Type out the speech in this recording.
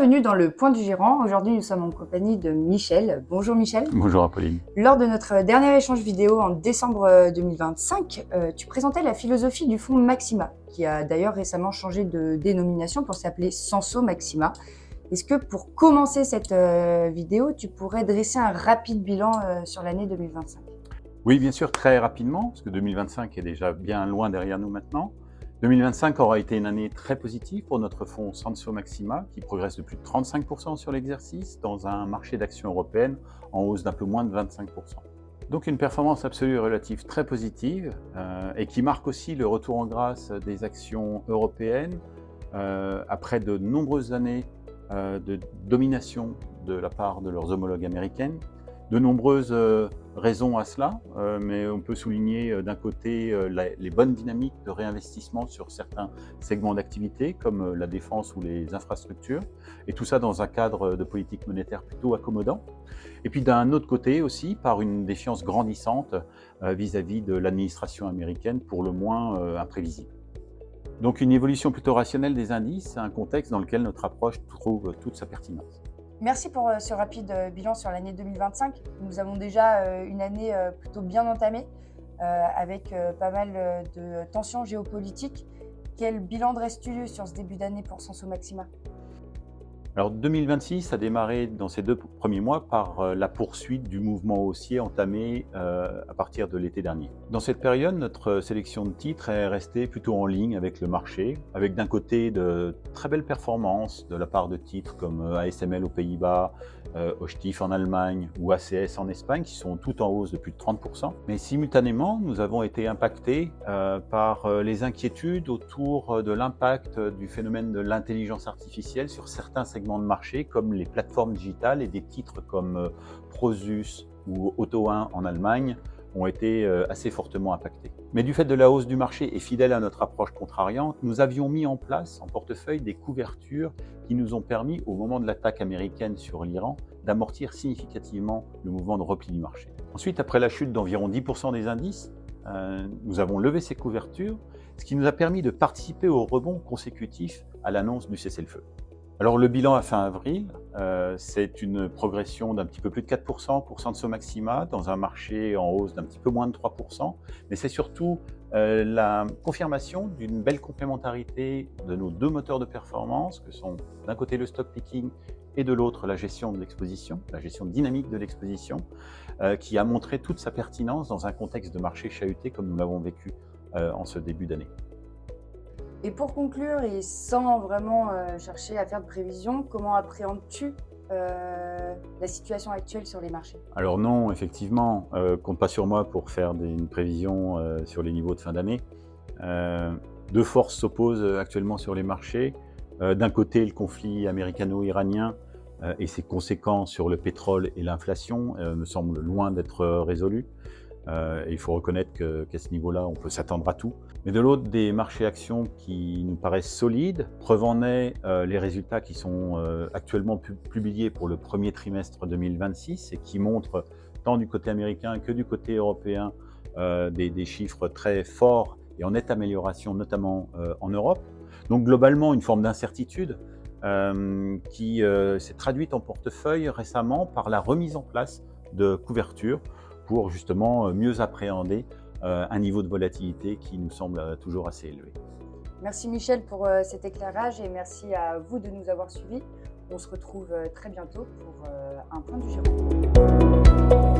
Bienvenue dans le Point du Gérant. Aujourd'hui, nous sommes en compagnie de Michel. Bonjour Michel. Bonjour Apolline. Lors de notre dernier échange vidéo en décembre 2025, tu présentais la philosophie du fonds Maxima, qui a d'ailleurs récemment changé de dénomination pour s'appeler Senso Maxima. Est-ce que pour commencer cette vidéo, tu pourrais dresser un rapide bilan sur l'année 2025? Oui, bien sûr, très rapidement, parce que 2025 est déjà bien loin derrière nous maintenant. 2025 aura été une année très positive pour notre fonds Senso Maxima, qui progresse de plus de 35% sur l'exercice, dans un marché d'actions européennes en hausse d'un peu moins de 25%. Donc une performance absolue et relative très positive, et qui marque aussi le retour en grâce des actions européennes, après de nombreuses années de domination de la part de leurs homologues américaines. De nombreuses raisons à cela, mais on peut souligner d'un côté les bonnes dynamiques de réinvestissement sur certains segments d'activité, comme la défense ou les infrastructures, et tout ça dans un cadre de politique monétaire plutôt accommodant. Et puis d'un autre côté aussi, par une défiance grandissante vis-à-vis de l'administration américaine, pour le moins imprévisible. Donc une évolution plutôt rationnelle des indices, un contexte dans lequel notre approche trouve toute sa pertinence. Merci pour ce rapide bilan sur l'année 2025. Nous avons déjà une année plutôt bien entamée, avec pas mal de tensions géopolitiques. Quel bilan dresses-tu sur ce début d'année pour Senso Maxima? Alors 2026 a démarré dans ces 2 premiers mois par la poursuite du mouvement haussier entamé à partir de l'été dernier. Dans cette période, notre sélection de titres est restée plutôt en ligne avec le marché, avec d'un côté de très belles performances de la part de titres comme ASML aux Pays-Bas, Hochtief en Allemagne ou ACS en Espagne, qui sont toutes en hausse de plus de 30%. Mais simultanément, nous avons été impactés par les inquiétudes autour de l'impact du phénomène de l'intelligence artificielle sur certains segments de marché, comme les plateformes digitales, et des titres comme Prosus ou Auto1 en Allemagne ont été assez fortement impactés. Mais du fait de la hausse du marché et fidèle à notre approche contrariante, nous avions mis en place en portefeuille des couvertures qui nous ont permis, au moment de l'attaque américaine sur l'Iran, d'amortir significativement le mouvement de repli du marché. Ensuite, après la chute d'environ 10% des indices, nous avons levé ces couvertures, ce qui nous a permis de participer au rebond consécutif à l'annonce du cessez-le-feu. Alors le bilan à fin avril, c'est une progression d'un petit peu plus de 4% pour Senso Maxima, dans un marché en hausse d'un petit peu moins de 3%, mais c'est surtout la confirmation d'une belle complémentarité de nos 2 moteurs de performance, que sont d'un côté le stock picking et de l'autre la gestion de l'exposition, la gestion dynamique de l'exposition, qui a montré toute sa pertinence dans un contexte de marché chahuté comme nous l'avons vécu en ce début d'année. Et pour conclure, et sans vraiment chercher à faire de prévision, comment appréhendes-tu la situation actuelle sur les marchés? Alors non, effectivement, compte pas sur moi pour faire une prévision sur les niveaux de fin d'année. 2 forces s'opposent actuellement sur les marchés. D'un côté, le conflit américano-iranien et ses conséquences sur le pétrole et l'inflation me semblent loin d'être résolus. Et il faut reconnaître qu'à ce niveau-là, on peut s'attendre à tout. Mais de l'autre, des marchés actions qui nous paraissent solides. Preuve en est les résultats qui sont actuellement publiés pour le premier trimestre 2026 et qui montrent, tant du côté américain que du côté européen, des chiffres très forts et en nette amélioration, notamment en Europe. Donc globalement, une forme d'incertitude qui s'est traduite en portefeuille récemment par la remise en place de couvertures pour justement mieux appréhender un niveau de volatilité qui nous semble toujours assez élevé. Merci Michel pour cet éclairage et merci à vous de nous avoir suivis. On se retrouve très bientôt pour un point du Gérant.